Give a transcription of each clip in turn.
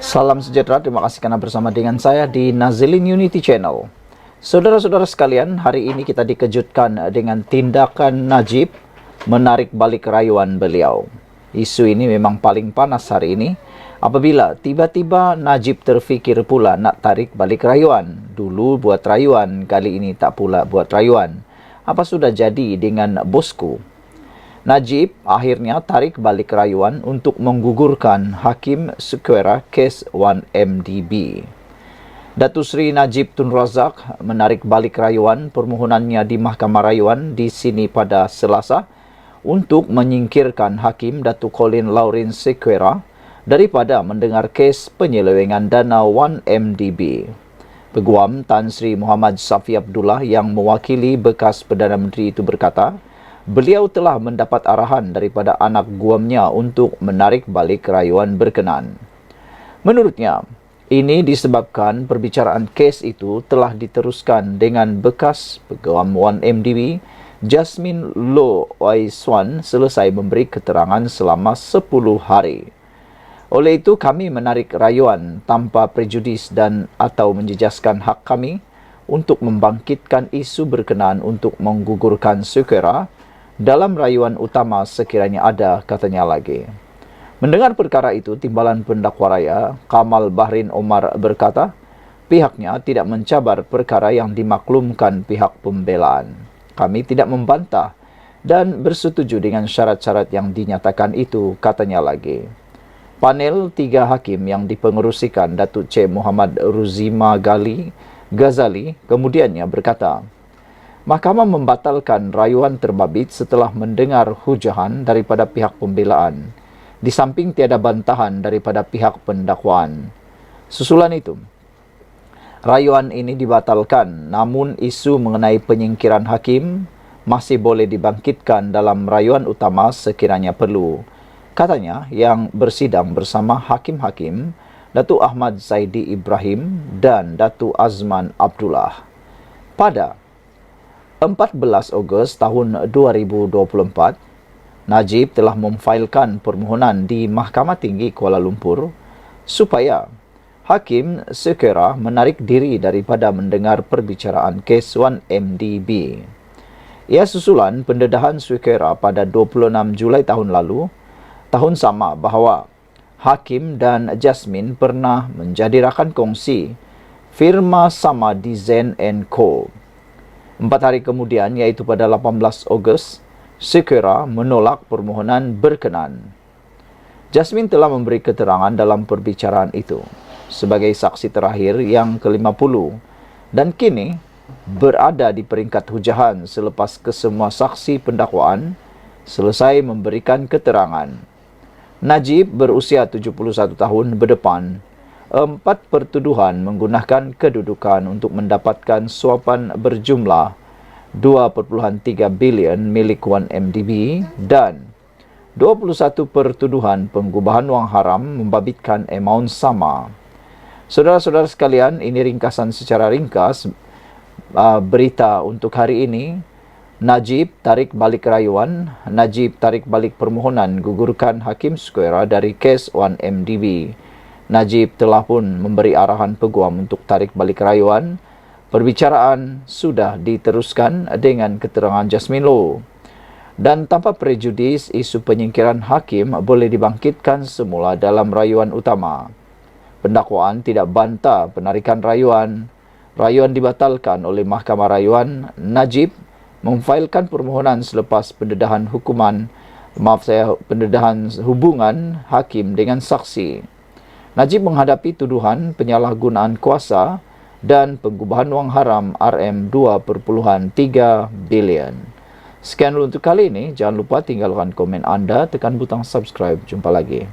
Salam sejahtera, terima kasih karena bersama dengan saya di Nazilin Unity Channel. Saudara-saudara sekalian, hari ini kita dikejutkan dengan tindakan Najib menarik balik rayuan beliau. Isu ini memang paling panas hari ini, apabila tiba-tiba Najib terfikir pula nak tarik balik rayuan. Dulu buat rayuan, kali ini tak pula buat rayuan. Apa sudah jadi dengan bosku? Najib akhirnya tarik balik rayuan untuk menggugurkan Hakim Syukuera kes 1MDB. Datuk Seri Najib Tun Razak menarik balik rayuan permohonannya di Mahkamah Rayuan di sini pada Selasa untuk menyingkirkan Hakim Datuk Colin Lawrence Syukuera daripada mendengar kes penyelewengan dana 1MDB. Peguam Tan Sri Muhammad Safi Abdullah yang mewakili bekas Perdana Menteri itu berkata, beliau telah mendapat arahan daripada anak guamnya untuk menarik balik rayuan berkenan. Menurutnya, ini disebabkan perbicaraan kes itu telah diteruskan dengan bekas peguam 1MDB, Jasmine Loh Wai Swan selesai memberi keterangan selama 10 hari. Oleh itu, kami menarik rayuan tanpa prejudis dan atau menjejaskan hak kami untuk membangkitkan isu berkenaan untuk menggugurkan Syukuera dalam rayuan utama sekiranya ada, katanya lagi. Mendengar perkara itu, Timbalan Pendakwa Raya Kamal Bahrin Omar berkata, pihaknya tidak mencabar perkara yang dimaklumkan pihak pembelaan. Kami tidak membantah dan bersetuju dengan syarat-syarat yang dinyatakan itu, katanya lagi. Panel 3 hakim yang dipengerusikan Datuk C. Muhammad Ruzima Ghazali kemudiannya berkata, Mahkamah membatalkan rayuan terbabit setelah mendengar hujahan daripada pihak pembelaan, di samping tiada bantahan daripada pihak pendakwaan. Susulan itu, rayuan ini dibatalkan, namun isu mengenai penyingkiran hakim masih boleh dibangkitkan dalam rayuan utama sekiranya perlu, katanya yang bersidang bersama hakim-hakim Datuk Ahmad Zaidi Ibrahim dan Datuk Azman Abdullah. Pada 14 Ogos tahun 2024, Najib telah memfailkan permohonan di Mahkamah Tinggi Kuala Lumpur supaya Hakim Syukuera menarik diri daripada mendengar perbicaraan kes 1MDB. Ia susulan pendedahan Syukuera pada 26 Julai tahun lalu, tahun sama bahawa Hakim dan Jasmine pernah menjadi rakan kongsi firma sama di Zen & Co. 4 hari kemudian, iaitu pada 18 Ogos, Syukuera menolak permohonan berkenan. Jasmine telah memberi keterangan dalam perbicaraan itu sebagai saksi terakhir yang ke-50 dan kini berada di peringkat hujahan selepas kesemua saksi pendakwaan selesai memberikan keterangan. Najib berusia 71 tahun berdepan. 4 pertuduhan menggunakan kedudukan untuk mendapatkan suapan berjumlah 2.3 bilion milik 1MDB dan 21 pertuduhan pengubahan wang haram membabitkan amaun sama. Saudara-saudara sekalian, ini ringkasan secara ringkas berita untuk hari ini. Najib tarik balik rayuan, Najib tarik balik permohonan gugurkan Hakim Syukuera dari kes 1MDB. Najib telah pun memberi arahan peguam untuk tarik balik rayuan. Perbicaraan sudah diteruskan dengan keterangan Jasmine Loh. Dan tanpa prejudis, isu penyingkiran hakim boleh dibangkitkan semula dalam rayuan utama. Pendakwaan tidak bantah penarikan rayuan. Rayuan dibatalkan oleh Mahkamah Rayuan. Najib memfailkan permohonan selepas pendedahan pendedahan hubungan hakim dengan saksi. Najib menghadapi tuduhan penyalahgunaan kuasa dan pengubahan wang haram RM2.3 bilion. Sekian dulu untuk kali ini. Jangan lupa tinggalkan komen anda, tekan butang subscribe. Jumpa lagi.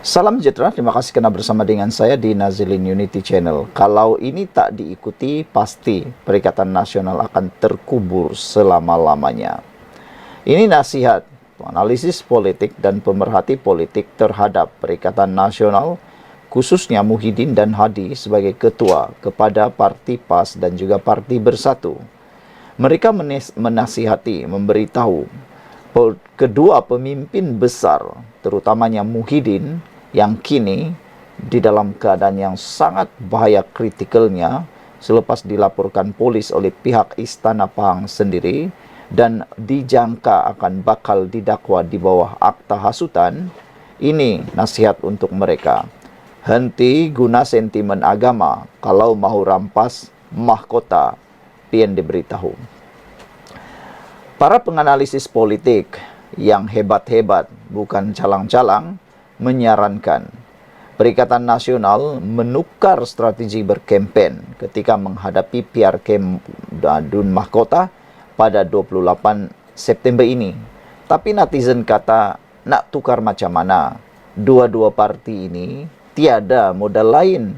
Salam sejahtera, terima kasih kerana bersama dengan saya di Nazilin Unity Channel. Kalau ini tak diikuti, pasti Perikatan Nasional akan terkubur selama-lamanya. Ini nasihat analisis politik dan pemerhati politik terhadap Perikatan Nasional, khususnya Muhyiddin dan Hadi sebagai ketua kepada Parti PAS dan juga Parti Bersatu. Mereka menasihati, memberitahu kedua pemimpin besar, terutamanya Muhyiddin yang kini di dalam keadaan yang sangat bahaya kritikalnya selepas dilaporkan polis oleh pihak Istana Pahang sendiri dan dijangka akan bakal didakwa di bawah akta hasutan. Ini nasihat untuk mereka. Henti guna sentimen agama kalau mahu rampas mahkota, PN diberitahu. Para penganalisis politik yang hebat-hebat, bukan calang-calang, menyarankan Perikatan Nasional menukar strategi berkempen ketika menghadapi PRK Dun Mahkota pada 28 September ini. Tapi netizen kata, nak tukar macam mana? Dua-dua parti ini tiada modal lain.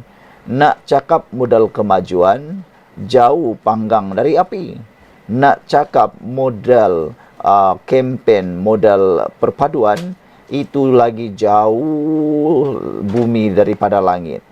Nak cakap modal kemajuan, jauh panggang dari api. Nak cakap modal kempen, modal perpaduan, itu lagi jauh bumi daripada langit.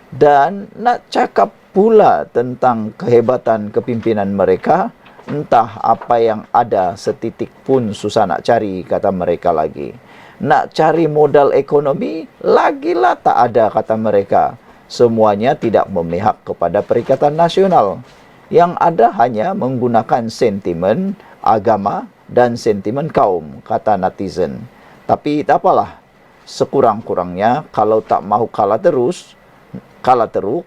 Dan nak cakap pula tentang kehebatan kepimpinan mereka, entah apa yang ada setitik pun susah nak cari, kata mereka lagi. Nak cari modal ekonomi, lagilah tak ada, kata mereka. Semuanya tidak memihak kepada Perikatan Nasional. Yang ada hanya menggunakan sentimen agama dan sentimen kaum, kata netizen. Tapi tak apalah, sekurang-kurangnya kalau tak mahu kalah teruk,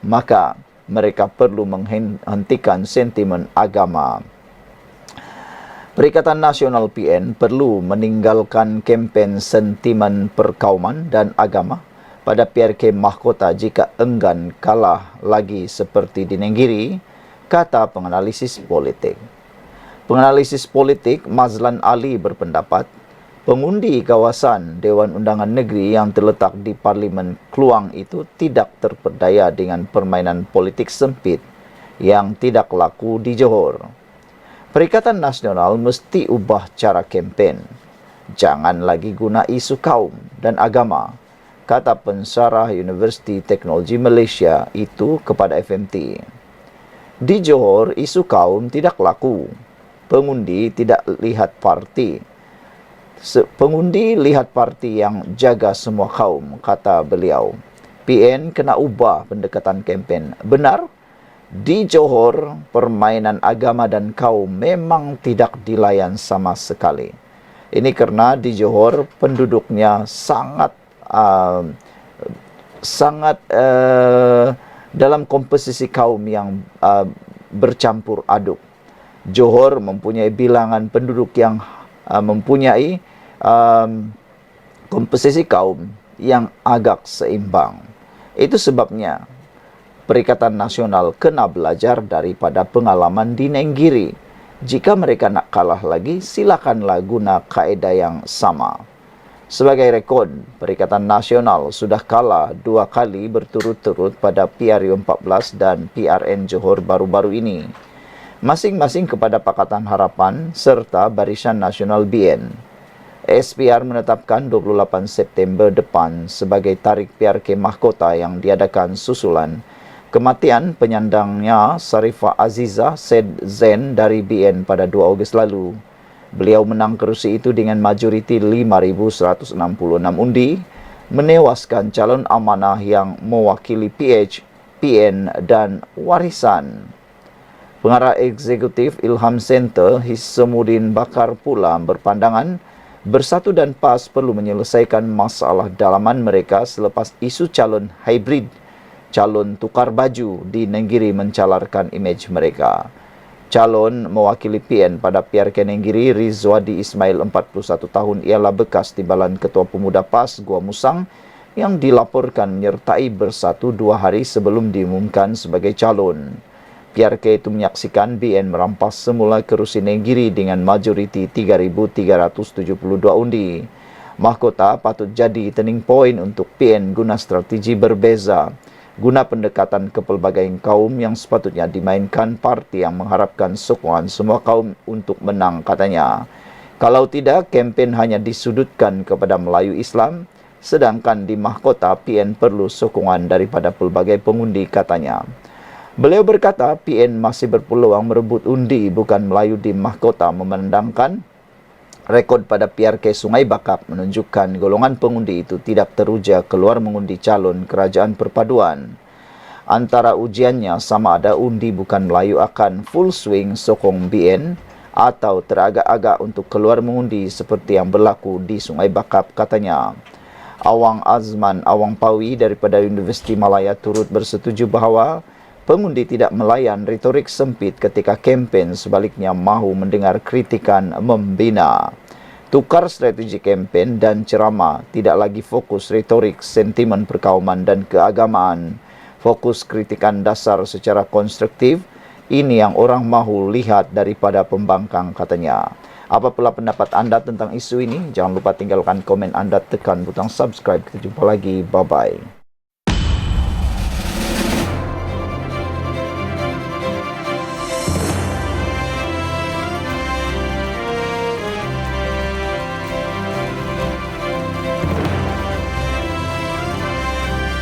maka mereka perlu menghentikan sentimen agama. Perikatan Nasional PN perlu meninggalkan kempen sentimen perkauman dan agama pada PRK Mahkota jika enggan kalah lagi seperti di Nenggiri, kata penganalisis politik. Penganalisis politik Mazlan Ali berpendapat, pengundi kawasan Dewan Undangan Negeri yang terletak di Parlimen Kluang itu tidak terperdaya dengan permainan politik sempit yang tidak laku di Johor. Perikatan Nasional mesti ubah cara kempen. Jangan lagi guna isu kaum dan agama, kata pensarah Universiti Teknologi Malaysia itu kepada FMT. Di Johor, isu kaum tidak laku. Pengundi tidak lihat parti. Pengundi lihat parti yang jaga semua kaum, kata beliau. PN kena ubah pendekatan kempen. Benar, di Johor, permainan agama dan kaum memang tidak dilayan sama sekali. Ini karena di Johor penduduknya sangat dalam komposisi kaum yang bercampur aduk. Johor mempunyai bilangan penduduk yang mempunyai komposisi kaum yang agak seimbang. Itu sebabnya Perikatan Nasional kena belajar daripada pengalaman di Nenggiri. Jika mereka nak kalah lagi, silakanlah guna kaedah yang sama. Sebagai rekod, Perikatan Nasional sudah kalah 2 kali berturut-turut pada PRU 14 dan PRN Johor baru-baru ini, masing-masing kepada Pakatan Harapan serta Barisan Nasional BN. SPR menetapkan 28 September depan sebagai tarikh PRK Mahkota yang diadakan susulan kematian penyandangnya Sarifah Azizah Said Zain dari BN pada 2 Ogos lalu. Beliau menang kerusi itu dengan majoriti 5,166 undi, menewaskan calon amanah yang mewakili PH, PN dan warisan. Pengarah Eksekutif Ilham Center, Hissamuddin Bakar pula berpandangan Bersatu dan PAS perlu menyelesaikan masalah dalaman mereka selepas isu calon hybrid, calon tukar baju di Nenggiri mencalarkan imej mereka. Calon mewakili PN pada PRK Nenggiri, Rizwadi Ismail 41 tahun, ialah bekas timbalan Ketua Pemuda PAS Gua Musang yang dilaporkan menyertai Bersatu 2 hari sebelum diumumkan sebagai calon. PRK itu menyaksikan BN merampas semula kerusi Nenggiri dengan majoriti 3,372 undi. Mahkota patut jadi turning point untuk PN guna strategi berbeza, guna pendekatan ke pelbagai kaum yang sepatutnya dimainkan parti yang mengharapkan sokongan semua kaum untuk menang, katanya. Kalau tidak, kempen hanya disudutkan kepada Melayu Islam, sedangkan di mahkota PN perlu sokongan daripada pelbagai pengundi, katanya. Beliau berkata PN masih berpeluang merebut undi bukan Melayu di mahkota, memandangkan Rekod pada PRK Sungai Bakap menunjukkan golongan pengundi itu tidak teruja keluar mengundi calon kerajaan perpaduan. Antara ujiannya sama ada undi bukan Melayu akan full swing sokong BN atau teragak-agak untuk keluar mengundi seperti yang berlaku di Sungai Bakap, katanya. Awang Azman Awang Pawi daripada Universiti Malaya turut bersetuju bahawa pengundi tidak melayan retorik sempit ketika kempen, sebaliknya mahu mendengar kritikan membina. Tukar strategi kempen dan ceramah, tidak lagi fokus retorik, sentimen perkauman dan keagamaan. Fokus kritikan dasar secara konstruktif, ini yang orang mahu lihat daripada pembangkang, katanya. Apa pula pendapat anda tentang isu ini? Jangan lupa tinggalkan komen anda, tekan butang subscribe. Kita jumpa lagi. Bye-bye.